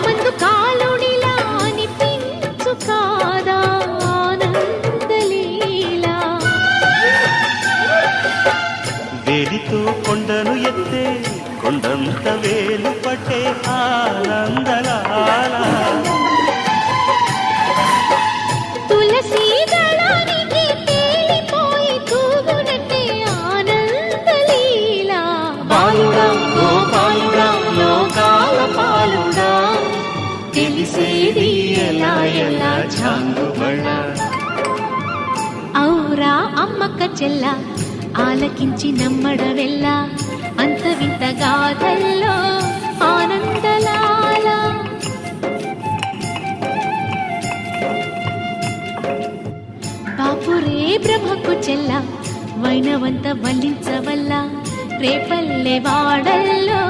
మందు కాలుడిలా అనిపించు కాదా ఆనందలీలా. వేలితో కొండను ఎత్తే కొండంత వేలు పట్టే ఆనందలాల. తులసి దళానికి తేలిపోయి తూగునట్టే ఆనందలీలా. బాలుడా గోపాలుడా లోకాల పాలుడా తెలిసేది ఎలా ఎలా చాంగుబళ. ఔరా అమ్మక్క చెల్ల ఆలకించి నమ్మడవెల్ల అంత వింత గాథల్లో ఆనందలాల. బాపురే బ్రహ్మకు చెల్ల వైనవంత వల్లించవల్ల రేపల్లె వాడల్లో